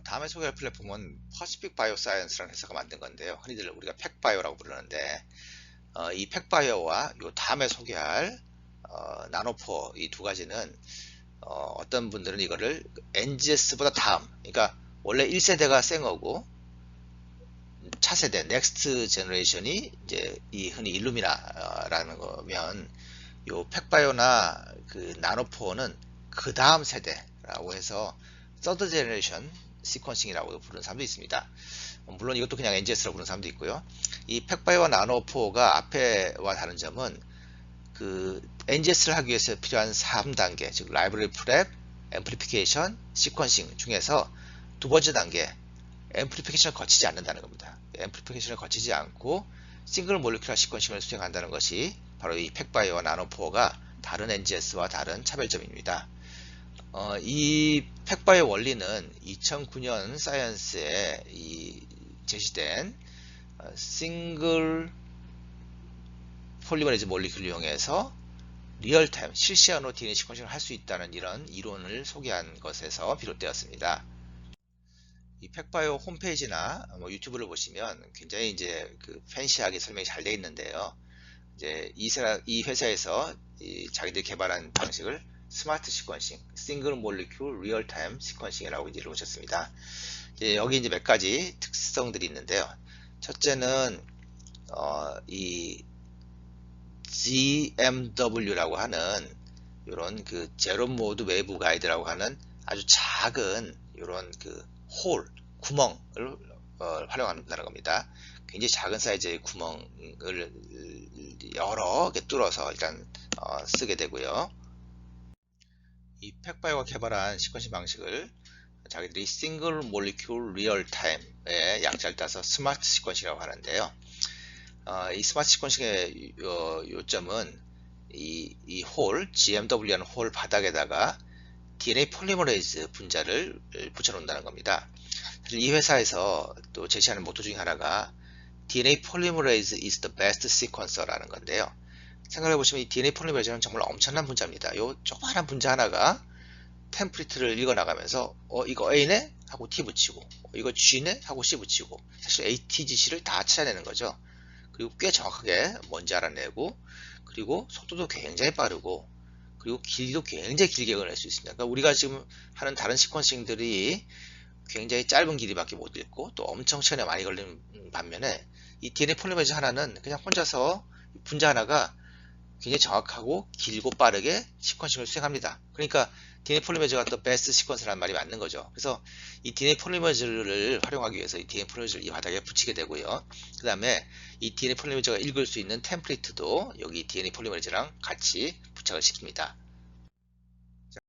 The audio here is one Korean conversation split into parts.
다음에 소개할 플랫폼은 퍼시픽 바이오사이언스라는 회사가 만든 건데요. 흔히들 우리가 팩바이오라고 부르는데 이 팩바이오와 요 다음에 소개할 나노포 이 두 가지는 어떤 분들은 이거를 NGS보다 다음, 그러니까 원래 1세대가 생어고 차세대 넥스트 제너레이션이 이제 이 흔히 일루미나라는 거면 요 팩바이오나 그 나노포는 그 다음 세대라고 해서 서드 제너레이션 시퀀싱이라고 부르는 사람도 있습니다. 물론 이것도 그냥 NGS라고 부르는 사람도 있고요. 이 팩바이오와 나노포가 앞에와 다른 점은 그 NGS를 하기 위해서 필요한 3단계, 즉 라이브러리 프랩, 앰플리피케이션, 시퀀싱 중에서 두 번째 단계 앰플리피케이션을 거치지 않는다는 겁니다. 앰플리피케이션을 거치지 않고 싱글 몰리큘러 시퀀싱을 수행한다는 것이 바로 이 팩바이오와 나노포가 다른 NGS와 다른 차별점입니다. 이 팩바이오 원리는 2009년 사이언스에 제시된 싱글 폴리머레이즈 몰리큘을 이용해서 리얼타임, 실시간으로 DNA 시퀀싱을 할 수 있다는 이런 이론을 소개한 것에서 비롯되었습니다. 이 팩바이오 홈페이지나 유튜브를 보시면 굉장히 이제 그 팬시하게 설명이 잘 되어 있는데요. 이제 이 회사에서 자기들이 개발한 방식을 스마트 시퀀싱, 싱글 몰리큘 리얼타임 시퀀싱이라고 이제 이루어졌습니다. 여기 이제 몇 가지 특성들이 있는데요. 첫째는 이 GMW라고 하는 이런 그 제로 모드 외부 가이드라고 하는 아주 작은 이런 그 구멍을 활용한다는 겁니다. 굉장히 작은 사이즈의 구멍을 여러 개 뚫어서 일단 쓰게 되고요. 이 팩바이오가 개발한 시퀀싱 방식을 자기들이 싱글 몰리큘 리얼 타임의 약자를 따서 스마트 시퀀싱이라고 하는데요. 이 스마트 시퀀싱의 요점은 이 GMW라는 홀 바닥에다가 DNA 폴리머레이즈 분자를 붙여놓는다는 겁니다. 이 회사에서 또 제시하는 모토 중에 하나가 DNA polymerase is the best sequencer라는 건데요. 생각해보시면 이 DNA 폴리머레이즈는 정말 엄청난 분자입니다. 요 조그마한 분자 하나가 템플릿을 읽어나가면서 이거 A네? 하고 T 붙이고 이거 G네? 하고 C 붙이고 사실 A, T, G, C를 다 찾아내는 거죠. 그리고 꽤 정확하게 뭔지 알아내고 그리고 속도도 굉장히 빠르고 그리고 길이도 굉장히 길게 그릴 수 있습니다. 그러니까 우리가 지금 하는 다른 시퀀싱들이 굉장히 짧은 길이밖에 못 읽고 또 엄청 시간이 많이 걸리는 반면에 이 DNA 폴리머레이즈 하나는 그냥 혼자서 분자 하나가 굉장히 정확하고 길고 빠르게 시퀀싱을 수행합니다. 그러니까 DNA 폴리머레이즈가 또 베스트 시퀀스라는 말이 맞는 거죠. 그래서 이 DNA 폴리머레이즈를 활용하기 위해서 이 DNA 폴리머레이즈를 이 바닥에 붙이게 되고요. 그 다음에 이 DNA 폴리머레이즈가 읽을 수 있는 템플릿도 여기 DNA 폴리머레이즈랑 같이 부착을 시킵니다. 자,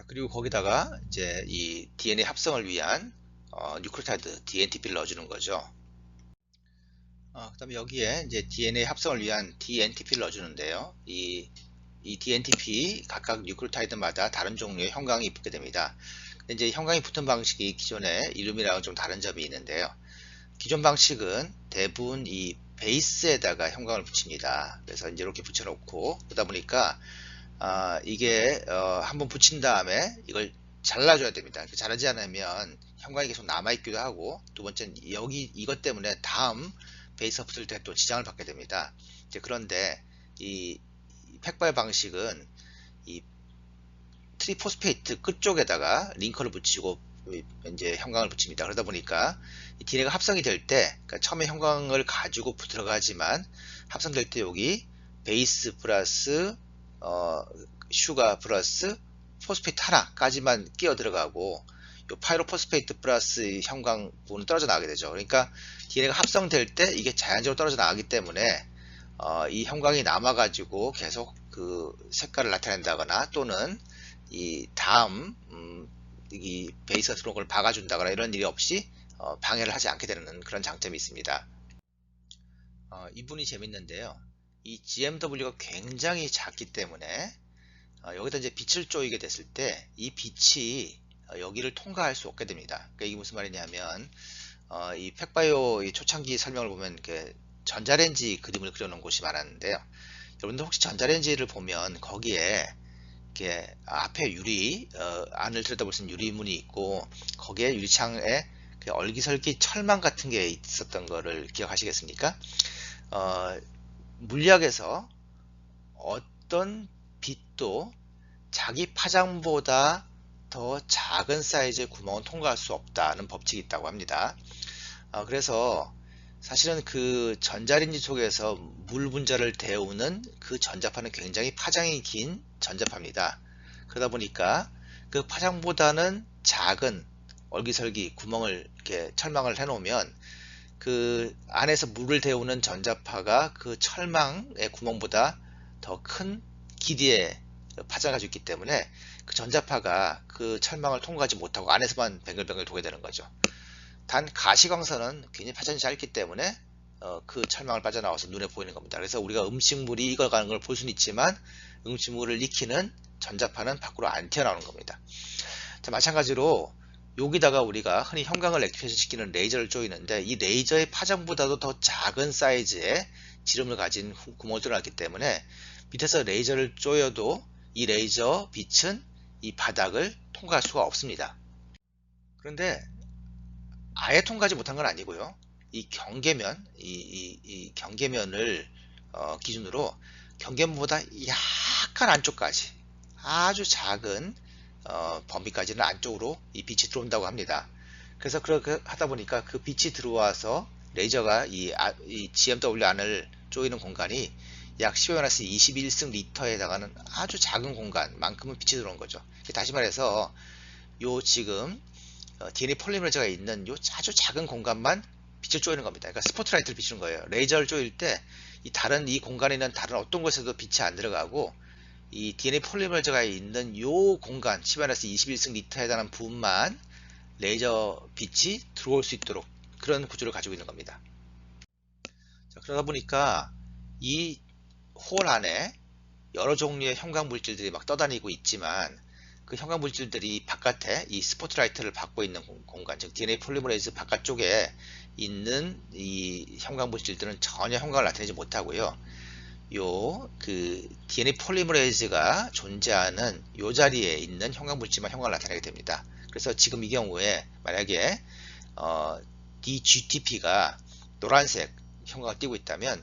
그리고 거기다가 이제 이 DNA 합성을 위한 뉴클레오타이드 DNTP를 넣어주는 거죠. 그 다음에 여기에 이제 DNA 합성을 위한 DNTP를 넣어주는데요. 이 DNTP 각각 뉴클레오타이드마다 다른 종류의 형광이 붙게 됩니다. 근데 이제 형광이 붙은 방식이 기존의 일루미나랑 좀 다른 점이 있는데요. 기존 방식은 대부분 이 베이스에다가 형광을 붙입니다. 그래서 이제 이렇게 붙여놓고 그러다 보니까 이게 한번 붙인 다음에 이걸 잘라줘야 됩니다. 자르지 않으면 형광이 계속 남아있기도 하고 두 번째는 이것 때문에 다음 베이스가 붙을 때 또 지장을 받게 됩니다. 그런데 이 팩바이오 방식은 이 트리포스페이트 끝쪽에다가 링커를 붙이고 이제 형광을 붙입니다. 그러다 보니까 이 DNA가 합성이 될 때, 그러니까 처음에 형광을 가지고 들어가지만 합성될 때 여기 베이스 플러스 슈가 플러스 포스페이트 하나까지만 끼어 들어가고 요 파이로포스페이트 플러스 형광 부분은 떨어져 나가게 되죠. 그러니까 DNA가 합성될 때 이게 자연적으로 떨어져 나가기 때문에 이 형광이 남아가지고 계속 그 색깔을 나타낸다거나 또는 이 다음 이 베이스가 들어온 걸 박아준다거나 이런 일이 없이 방해를 하지 않게 되는 그런 장점이 있습니다. 이 부분이 재밌는데요. 이 GMW가 굉장히 작기 때문에 여기다 이제 빛을 쪼이게 됐을 때 이 빛이 여기를 통과할 수 없게 됩니다. 그러니까 이게 무슨 말이냐면 이 팩바이오 이 초창기 설명을 보면 그 전자레인지 그림을 그려놓은 곳이 많았는데요. 여러분들 혹시 전자레인지를 보면 거기에 이렇게 앞에 안을 들여다볼 수 있는 유리문이 있고 거기에 유리창에 그 얼기설기 철망 같은 게 있었던 거를 기억하시겠습니까? 물리학에서 어떤 빛도 자기 파장보다 더 작은 사이즈의 구멍은 통과할 수 없다는 법칙이 있다고 합니다. 그래서 사실은 그 전자레인지 속에서 물 분자를 데우는 그 전자파는 굉장히 파장이 긴 전자파입니다. 그러다 보니까 그 파장보다는 작은 얼기설기 구멍을 이렇게 철망을 해놓으면 그 안에서 물을 데우는 전자파가 그 철망의 구멍보다 더 큰 길이의 파장을 가지고 있기 때문에 그 전자파가 그 철망을 통과하지 못하고 안에서만 뱅글뱅글 돌게 되는 거죠. 단 가시광선은 굉장히 파장이 짧기 때문에 그 철망을 빠져나와서 눈에 보이는 겁니다. 그래서 우리가 음식물이 익어가는 걸 볼 수는 있지만 음식물을 익히는 전자파는 밖으로 안 튀어나오는 겁니다. 자, 마찬가지로 여기다가 우리가 흔히 형광을 액티베이션 시키는 레이저를 조이는데 이 레이저의 파장보다도 더 작은 사이즈의 지름을 가진 구멍을 뚫어놨기 때문에 밑에서 레이저를 조여도 이 레이저 빛은 이 바닥을 통과할 수가 없습니다. 그런데 아예 통과하지 못한 건 아니고요. 이 경계면, 이 경계면을 기준으로 경계면보다 약간 안쪽까지 아주 작은 범위까지는 안쪽으로 이 빛이 들어온다고 합니다. 그래서 그렇게 하다 보니까 그 빛이 들어와서 레이저가 이 GMW 안을 조이는 공간이 약 10-21승 리터에 해당하는 아주 작은 공간만큼은 빛이 들어온 거죠. 다시 말해서 요 지금 DNA 폴리머레이즈가 있는 요 아주 작은 공간만 빛을 조이는 겁니다. 그러니까 스포트라이트를 비추는 거예요. 레이저를 조일 때 이 공간에 있는 다른 어떤 곳에도 빛이 안 들어가고 이 DNA 폴리머레이즈가 있는 요 공간 10-21승 리터에 해당하는 부분만 레이저 빛이 들어올 수 있도록 그런 구조를 가지고 있는 겁니다. 자, 그러다 보니까 이 홀 안에 여러 종류의 형광 물질들이 막 떠다니고 있지만 그 형광 물질들이 바깥에 이 스포트라이트를 받고 있는 공간, 즉 DNA 폴리머레이즈 바깥쪽에 있는 이 형광 물질들은 전혀 형광을 나타내지 못하고요. 그 DNA 폴리머레이즈가 존재하는 요 자리에 있는 형광 물질만 형광을 나타내게 됩니다. 그래서 지금 이 경우에 만약에 DGTP가 노란색 형광을 띠고 있다면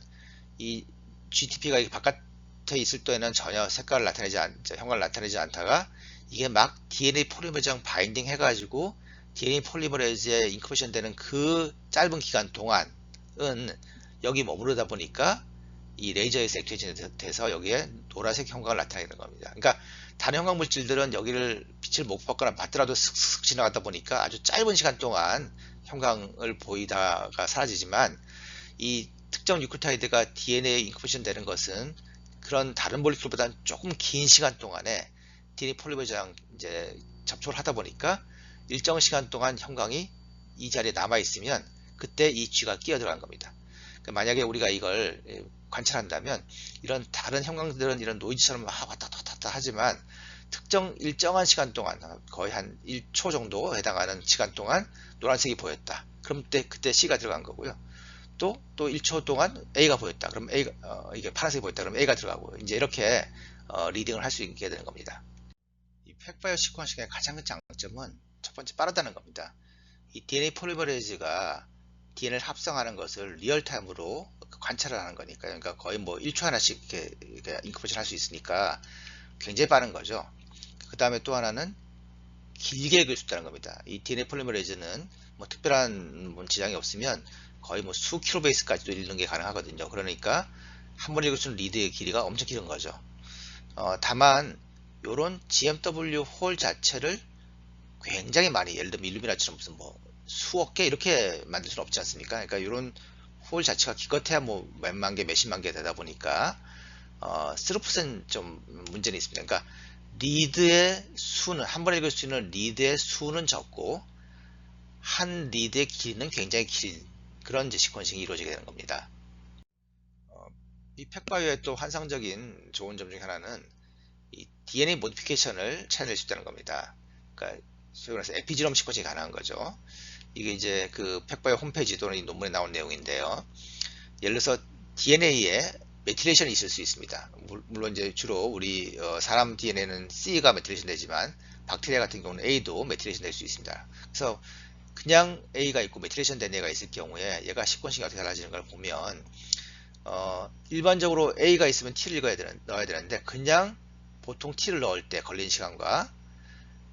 이 GTP가 바깥에 있을 때는 전혀 색깔을 나타내지 형광을 나타내지 않다가 이게 막 DNA 폴리머레이즈랑 바인딩 해가지고 DNA 폴리머레이즈에 인큐베이션 되는 그 짧은 기간 동안은 여기 머무르다 보니까 이 레이저에서 액티베이션 돼서 여기에 노란색 형광을 나타내는 겁니다. 그러니까 다른 형광 물질들은 여기를 빛을 못 받거나 받더라도 슥슥 지나가다 보니까 아주 짧은 시간 동안 형광을 보이다가 사라지지만 이 특정 뉴클타이드가 DNA에 인큐베이션 되는 것은 그런 다른 몰리큘보다는 조금 긴 시간 동안에 DNA 폴리머레이즈랑 이제 접촉을 하다 보니까 일정 시간 동안 형광이 이 자리에 남아 있으면 그때 이 G가 끼어 들어간 겁니다. 그러니까 만약에 우리가 이걸 관찰한다면 이런 다른 형광들은 이런 노이즈처럼 왔다 갔다 하지만 특정 일정한 시간 동안 거의 한 1초 정도 해당하는 시간 동안 노란색이 보였다. 그럼 그때 C가 들어간 거고요. 또 1초 동안 A가 보였다. 그럼 이게 파란색이 보였다. 그럼 A가 들어가고 이제 이렇게 리딩을 할 수 있게 되는 겁니다. 이 팩바이오 시퀀싱의 가장 큰 장점은 첫 번째 빠르다는 겁니다. 이 DNA 폴리머레이즈가 DNA를 합성하는 것을 리얼타임으로 관찰을 하는 거니까 그러니까 거의 뭐 1초 하나씩 이렇게 인큐베이션 할 수 있으니까 굉장히 빠른 거죠. 그 다음에 또 하나는 길게 읽을 수 있다는 겁니다. 이 DNA 폴리머레이즈는 뭐 특별한 지장이 없으면 거의 뭐 수 킬로베이스까지도 읽는 게 가능하거든요. 그러니까 한 번 읽을 수 있는 리드의 길이가 엄청 긴 거죠. 다만 요런 GMW 홀 자체를 굉장히 많이 예를 들면 일루미나처럼 무슨 뭐 수억 개 이렇게 만들 수는 없지 않습니까? 그러니까 이런 홀 자체가 기껏해야 뭐 몇만 개, 몇십만 개 되다 보니까 스루풋은 좀 문제는 있습니다. 그러니까 리드의 수는 한 번에 읽을 수 있는 리드의 수는 적고 한 리드의 길이는 굉장히 긴 그런 이제 시퀀싱이 이루어지게 되는 겁니다. 이 팩바이오의 또 환상적인 좋은 점 중에 하나는 이 DNA 모디피케이션을 찾아낼 수 있다는 겁니다. 그러니까 소위 말해서 에피지놈 시퀀싱이 가능한 거죠. 이게 이제 그 팩바이오 홈페이지 또는 이 논문에 나온 내용인데요. 예를 들어서 DNA에 메틸레이션이 있을 수 있습니다. 물론 이제 주로 우리 사람 DNA는 C가 메틸레이션 되지만 박테리아 같은 경우는 A도 메틸레이션 될 수 있습니다. 그래서 그냥 A가 있고 메틸레이션 된 A가 있을 경우에 얘가 시퀀싱이 어떻게 달라지는 걸 보면 일반적으로 A가 있으면 T를 넣어야 되는데 그냥 보통 T를 넣을 때 걸리는 시간과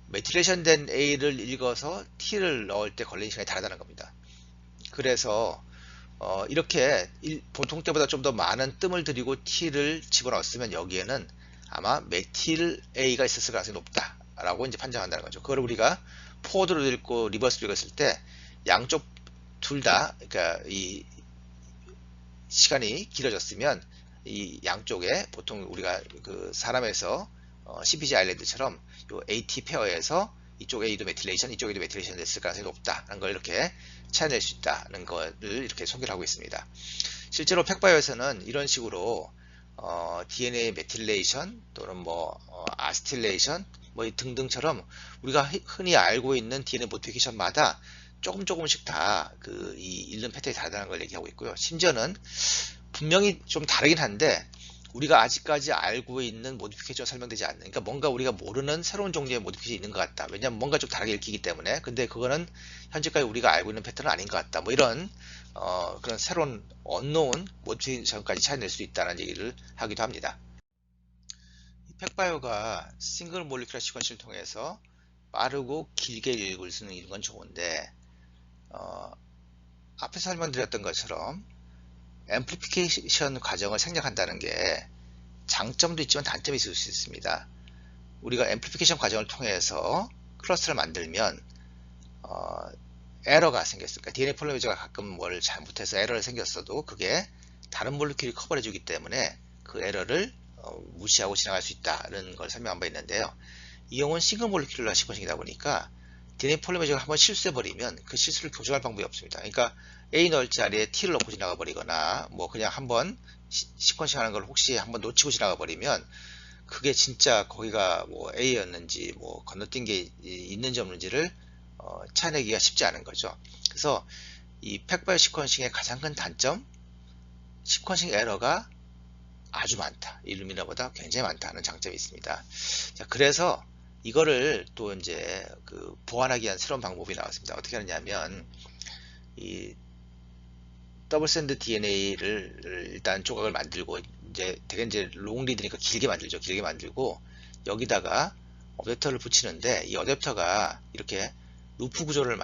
메틸레이션 된 A를 읽어서 T를 넣을 때 걸리는 시간이 다르다는 겁니다. 그래서 이렇게 보통 때보다 좀 더 많은 뜸을 들이고 T를 집어넣었으면 여기에는 아마 메틸 A가 있었을 가능성이 높다라고 이제 판정한다는 거죠. 그걸 우리가 포워드로 읽고 리버스로 읽었을 때 양쪽 둘 다, 그러니까 이 시간이 길어졌으면 이 양쪽에 보통 우리가 그 사람에서 CPG 아일랜드처럼 요 AT 페어에서 이쪽 A도 메틸레이션, 이쪽 A도 메틸레이션 됐을 가능성이 높다는 걸 이렇게 찾아낼 수 있다는 것을 이렇게 소개를 하고 있습니다. 실제로 팩바이오에서는 이런 식으로 DNA 메틸레이션 또는 뭐 아스틸레이션 뭐 등등처럼 우리가 흔히 알고 있는 DNA 모디피케이션마다 조금씩 다 그 이 읽는 패턴이 다르다는 걸 얘기하고 있고요. 심지어는 분명히 좀 다르긴 한데 우리가 아직까지 알고 있는 모디피케이션가 설명되지 않는, 그러니까 뭔가 우리가 모르는 새로운 종류의 모디피케이션이 있는 것 같다. 왜냐하면 뭔가 좀 다르게 읽히기 때문에. 근데 그거는 현재까지 우리가 알고 있는 패턴은 아닌 것 같다. 뭐 이런 그런 새로운 언노운 모디피케이션까지 찾아낼 수 있다는 얘기를 하기도 합니다. 이 팩바이오가 싱글 몰리큘러 시퀀스를 통해서 빠르고 길게 읽을 수 있는 건 좋은데 앞에서 설명드렸던 것처럼 앰플리피케이션 과정을 생략한다는 게 장점도 있지만 단점이 있을 수 있습니다. 우리가 앰플리피케이션 과정을 통해서 클러스터를 만들면 에러가 생겼으니까 DNA 폴리메이저가 가끔 뭘 잘못해서 에러를 생겼어도 그게 다른 몰리큘이 커버해 주기 때문에 그 에러를 무시하고 지나갈 수 있다는 걸 설명한 바 있는데요. 이 경우는 싱글 몰리큘러 시퀀싱이다 보니까 DNA 폴리메이저가 한번 실수해버리면 그 실수를 교정할 방법이 없습니다. 그러니까 A 넣을 자리에 T를 넣고 지나가 버리거나 뭐 그냥 한번 시퀀싱 하는 걸 혹시 한번 놓치고 지나가 버리면 그게 진짜 거기가 뭐 A였는지 뭐 건너뛴 게 있는지 없는지를 찾아내기가 쉽지 않은 거죠. 그래서 이 팩바이오 시퀀싱의 가장 큰 단점, 시퀀싱 에러가 아주 많다. 일루미나보다 굉장히 많다는 장점이 있습니다. 자, 그래서 이거를 또 이제 그 보완하기 위한 새로운 방법이 나왔습니다. 어떻게 하느냐면 이 더블샌드 DNA를 일단 조각을 만들고 이제 되게 이제 롱리드니까 길게 만들죠. 길게 만들고 여기다가 어댑터를 붙이는데 이 어댑터가 이렇게 루프 구조를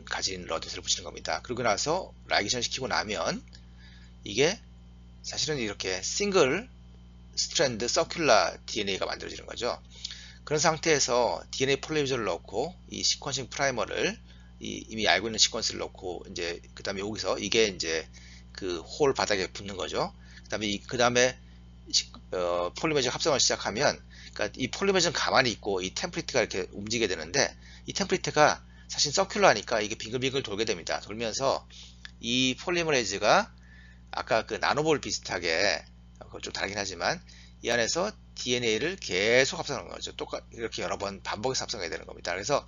가진 어댑터를 붙이는 겁니다. 그러고 나서 라이게이션 시키고 나면 이게 사실은 이렇게 싱글 스트랜드 서큘러 DNA가 만들어지는 거죠. 그런 상태에서 DNA 폴리메이저를 넣고 이 시퀀싱 프라이머를 이미 알고 있는 시퀀스를 넣고 이제 그 다음에 여기서 이게 이제 그 홀 바닥에 붙는 거죠. 그 다음에 폴리메이저 합성을 시작하면, 그러니까 이 폴리메이저는 가만히 있고 이 템플릿가 이렇게 움직이게 되는데 이 템플릿가 사실 서큘러하니까 이게 빙글빙글 돌게 됩니다. 돌면서 이 폴리머레이즈가 아까 그 나노볼 비슷하게 좀 다르긴 하지만 이 안에서 DNA를 계속 합성하는 거죠. 이렇게 여러 번 반복해서 합성해야 되는 겁니다. 그래서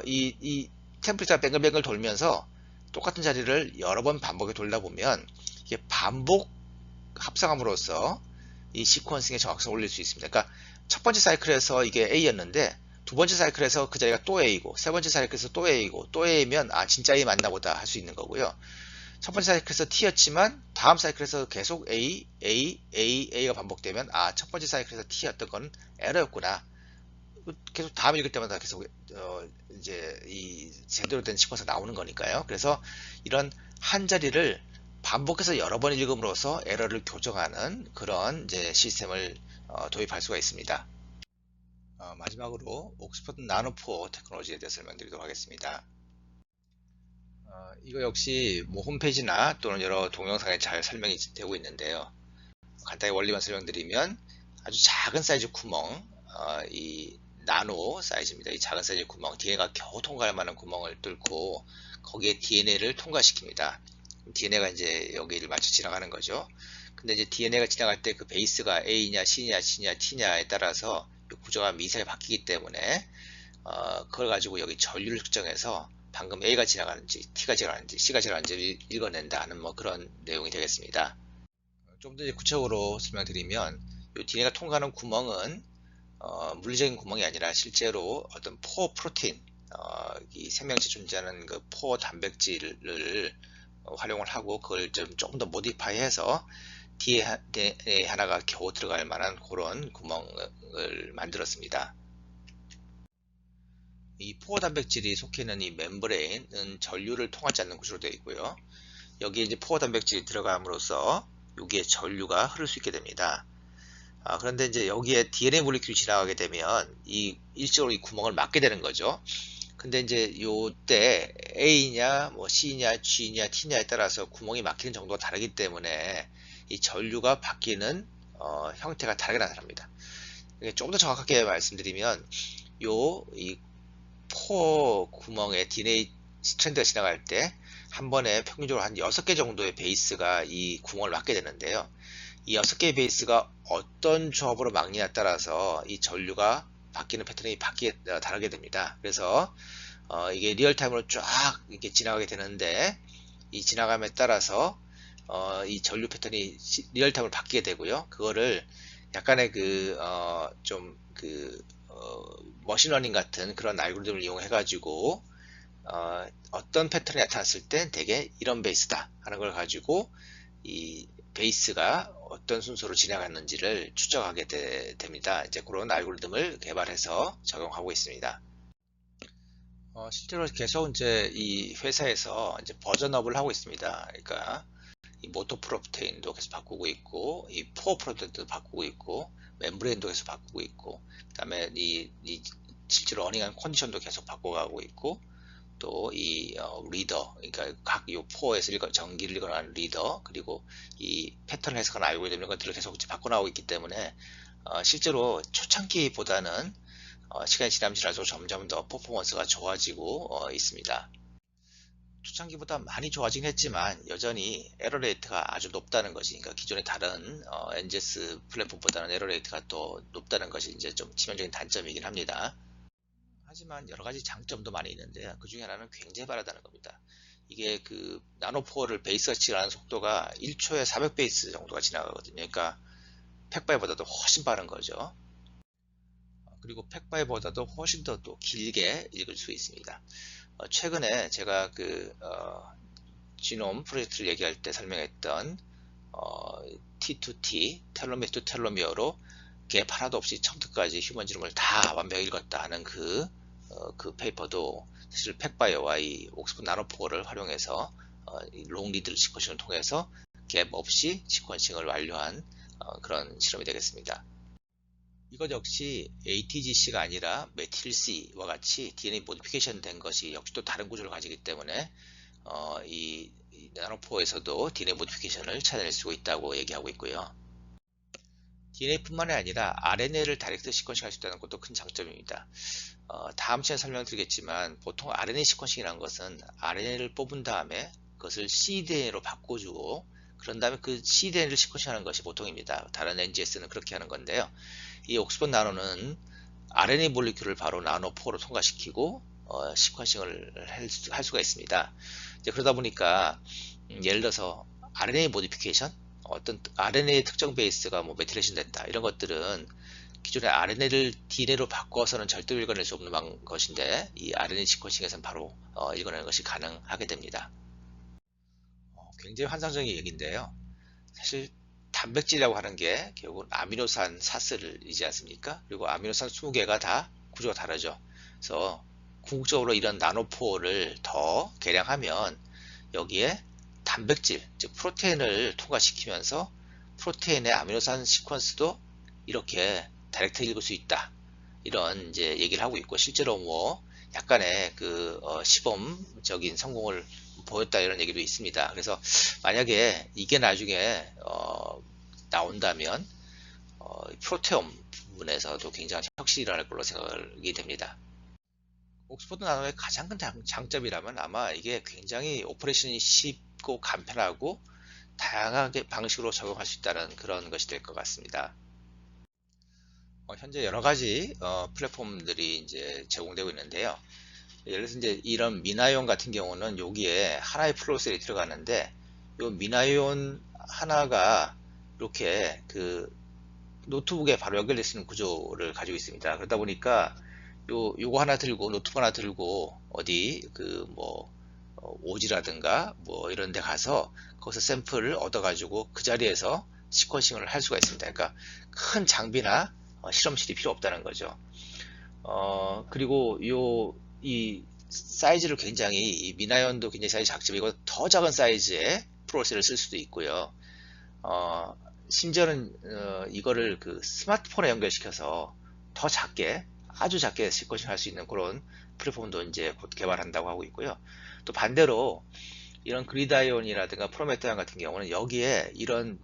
이 템플릿가 뱅글뱅글 돌면서 똑같은 자리를 여러 번 반복해 돌다 보면 이게 반복 합성함으로써 이 시퀀싱의 정확성을 올릴 수 있습니다. 그러니까 첫 번째 사이클에서 이게 A였는데 두 번째 사이클에서 그 자리가 또 A고 세 번째 사이클에서 또 A고 또 A면 아 진짜 A 맞나 보다 할 수 있는 거고요. 첫 번째 사이클에서 T였지만 다음 사이클에서 계속 A가 반복되면 아 첫 번째 사이클에서 T였던 건 에러였구나. 계속 다음 읽을 때마다 계속 이제 이 제대로 된 시퀀스가 나오는 거니까요. 그래서 이런 한 자리를 반복해서 여러 번 읽음으로써 에러를 교정하는 그런 이제 시스템을 도입할 수가 있습니다. 마지막으로 옥스퍼드 나노포 테크놀로지에 대해서 설명드리도록 하겠습니다. 이거 역시 뭐 홈페이지나 또는 여러 동영상에 잘 설명이 되고 있는데요. 간단히 원리만 설명드리면 아주 작은 사이즈 구멍, 이 나노 사이즈입니다. 이 작은 사이즈 구멍, DNA가 겨우 통과할 만한 구멍을 뚫고 거기에 DNA를 통과시킵니다. DNA가 이제 여기를 맞춰 지나가는 거죠. 근데 이제 DNA가 지나갈 때 그 베이스가 A냐, C냐, G냐, T냐에 따라서 구조가 미세하게 바뀌기 때문에 그걸 가지고 여기 전류를 측정해서 방금 A가 지나가는지, T가 지나가는지, C가 지나가는지 읽어낸다는 뭐 그런 내용이 되겠습니다. 좀 더 구체적으로 설명드리면 이 DNA가 통과하는 구멍은 물리적인 구멍이 아니라 실제로 어떤 포어 프로틴, 이 생명체 존재하는 그 포 단백질을 활용을 하고 그걸 조금 더 모디파이해서 DNA 하나가 겨우 들어갈 만한 그런 구멍을 만들었습니다. 이 포 단백질이 속해 있는 이 멤브레인은 전류를 통하지 않는 구조로 되어 있고요. 여기에 이제 포 단백질이 들어감으로써 여기에 전류가 흐를 수 있게 됩니다. 그런데 이제 여기에 DNA 몰리큘이 지나가게 되면 일시적으로 이 구멍을 막게 되는 거죠. 근데 이제 요때 A냐, 뭐 C냐, G냐, T냐에 따라서 구멍이 막히는 정도가 다르기 때문에 이 전류가 바뀌는 형태가 다르게 나타납니다. 조금 더 정확하게 말씀드리면 이 포 구멍에 DNA 스트랜드가 지나갈 때 한 번에 평균적으로 한 6개 정도의 베이스가 이 구멍을 막게 되는데요. 이 6개의 베이스가 어떤 조합으로 막느냐에 따라서 이 전류가 바뀌는 패턴이 다르게 됩니다. 그래서 이게 리얼타임으로 쫙 이렇게 지나가게 되는데 이 지나감에 따라서 이 전류 패턴이 리얼타임으로 바뀌게 되고요. 그거를 약간의 머신러닝 같은 그런 알고리즘을 이용해 가지고 어떤 패턴이 나타났을 땐 되게 이런 베이스다 하는 걸 가지고 이 베이스가 어떤 순서로 지나갔는지를 추적하게 됩니다. 이제 그런 알고리즘을 개발해서 적용하고 있습니다. 실제로 계속 이제 이 회사에서 이제 버전업을 하고 있습니다. 그러니까 이 모토프로테인도 계속 바꾸고 있고, 이 포어 프로테인도 바꾸고 있고, 멤브레인도 계속 바꾸고 있고, 그다음에 실제로 러닝한 컨디션도 계속 바꿔가고 있고, 또 이 리더, 그러니까 각 요 포어에서 전기를 읽어나가는 리더, 그리고 이 패턴을 해석하는 알고리즘 이런 것들을 계속 바꿔나가고 있기 때문에 실제로 초창기보다는 시간이 지나면 지날수록 점점 더 퍼포먼스가 좋아지고 있습니다. 초창기보다 많이 좋아지긴 했지만 여전히 에러 레이트가 아주 높다는 것이, 그러니까 기존의 다른 NGS 플랫폼보다는 에러 레이트가 더 높다는 것이 이제 좀 치명적인 단점이긴 합니다. 하지만 여러 가지 장점도 많이 있는데요. 그 중에 하나는 굉장히 빠르다는 겁니다. 이게 그 나노포어를 베이스가 지나가는 속도가 1초에 400베이스 정도가 지나가거든요. 그러니까 팩바이보다도 훨씬 빠른 거죠. 그리고 팩바이보다도 훨씬 더 또 길게 읽을 수 있습니다. 최근에 제가 지놈 프로젝트를 얘기할 때 설명했던 T2T, 텔로미어 투 텔로미어로 갭 하나도 없이 처음부터까지 휴먼 지놈을 다 완벽히 읽었다 하는 그 페이퍼도 사실 팩바이오와 이 옥스퍼드 나노포어를 활용해서 롱 리드 시퀀싱을 통해서 갭 없이 시퀀싱을 완료한 그런 실험이 되겠습니다. 이것 역시 ATGC가 아니라 메틸C와 같이 DNA 모디피케이션 된 것이 역시 또 다른 구조를 가지기 때문에 이 나노포에서도 DNA 모디피케이션을 찾아낼 수 있다고 얘기하고 있고요. DNA뿐만이 아니라 RNA를 다이렉트 시퀀싱 할 수 있다는 것도 큰 장점입니다. 다음 시간에 설명드리겠지만 보통 RNA 시퀀싱이라는 것은 RNA를 뽑은 다음에 그것을 cDNA로 바꿔주고 그런 다음에 그 cDNA를 시퀀싱하는 것이 보통입니다. 다른 NGS는 그렇게 하는 건데요. 이 옥스퍼드 나노는 RNA 몰리큘을 바로 나노포로 통과시키고 시퀀싱을 할 수가 있습니다. 이제 그러다 보니까 예를 들어서 RNA 모디피케이션, 어떤 RNA 특정 베이스가 뭐 메틸레이션 됐다 이런 것들은 기존의 RNA를 DNA로 바꿔서는 절대로 읽어낼 수 없는 것인데 이 RNA 시퀀싱에서는 바로 읽어내는 것이 가능하게 됩니다. 굉장히 환상적인 얘기인데요. 사실 단백질이라고 하는 게 결국은 아미노산 사슬이지 않습니까? 그리고 아미노산 20개가 다 구조가 다르죠. 그래서 궁극적으로 이런 나노포를 더 개량하면 여기에 단백질, 즉 프로테인을 통과시키면서 프로테인의 아미노산 시퀀스도 이렇게 다이렉트 읽을 수 있다. 이런 이제 얘기를 하고 있고 실제로 뭐 약간의 시범적인 성공을 보였다 이런 얘기도 있습니다. 그래서 만약에 이게 나중에 나온다면 프로테옴 부분에서도 굉장한 혁신이 일어날 걸로 생각이 됩니다. 옥스퍼드 나노의 가장 큰 장점이라면 아마 이게 굉장히 오퍼레이션이 쉽고 간편하고 다양하게 방식으로 적용할 수 있다는 그런 것이 될 것 같습니다. 현재 여러 가지 플랫폼들이 이제 제공되고 있는데요. 예를 들어서 이제 이런 미나이온 같은 경우는 여기에 하나의 플로우셀이 들어가는데 이 미나이온 하나가 이렇게 그 노트북에 바로 연결될 수 있는 구조를 가지고 있습니다. 그러다 보니까 요거 하나 들고 노트북 하나 들고 어디 오지라든가 뭐 이런 데 가서 거기서 샘플을 얻어 가지고 그 자리에서 시퀀싱을 할 수가 있습니다. 그러니까 큰 장비나 실험실이 필요 없다는 거죠. 그리고 이 사이즈를 굉장히 이 미나연도 굉장히 사이즈 작지만 이거 더 작은 사이즈의 프로세서를 쓸 수도 있고요. 심지어는 이거를 그 스마트폰에 연결시켜서 더 작게 아주 작게 시퀀싱 할 수 있는 그런 플랫폼도 이제 곧 개발한다고 하고 있고요. 또 반대로 이런 그리다이온이라든가 프로메테안 같은 경우는 여기에 이런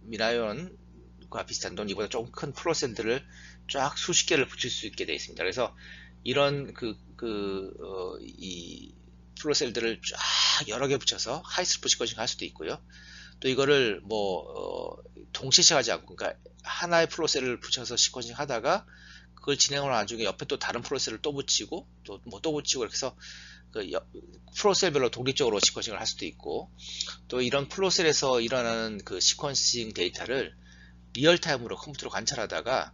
미나이온과 비슷한 돈 이보다 조금 큰 플로셀들을 쫙 수십 개를 붙일 수 있게 되어 있습니다. 그래서 이런 이 플로셀들을 쫙 여러 개 붙여서 하이스프 시퀀싱 할 수도 있고요. 또 이거를 동시에 시작하지 않고, 그러니까 하나의 플로셀을 붙여서 시퀀싱 하다가 그걸 진행하는 와중에 옆에 또 다른 플로셀을 또 붙이고 또 붙이고 이렇게 해서 플로셀별로 독립적으로 시퀀싱을 할 수도 있고, 또 이런 플로셀에서 일어나는 그 시퀀싱 데이터를 리얼타임으로 컴퓨터로 관찰하다가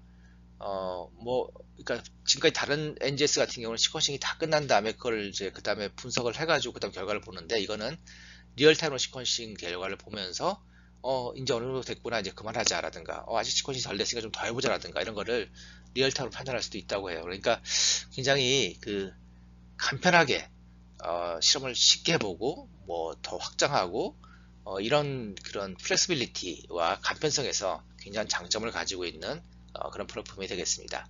그러니까 지금까지 다른 NGS 같은 경우는 시퀀싱이 다 끝난 다음에 그걸 이제 그 다음에 분석을 해가지고 그 다음 결과를 보는데, 이거는 리얼타임으로 시퀀싱 결과를 보면서 이제 어느 정도 됐구나, 이제 그만하자 라든가, 아직 시퀀싱이 덜 됐으니까 좀 더 해보자 라든가, 이런 거를 리얼타임으로 판단할 수도 있다고 해요. 그러니까 굉장히 간편하게 실험을 쉽게 해보고 뭐 더 확장하고 이런 그런 플렉시빌리티와 간편성에서 굉장한 장점을 가지고 있는 그런 플랫폼이 되겠습니다.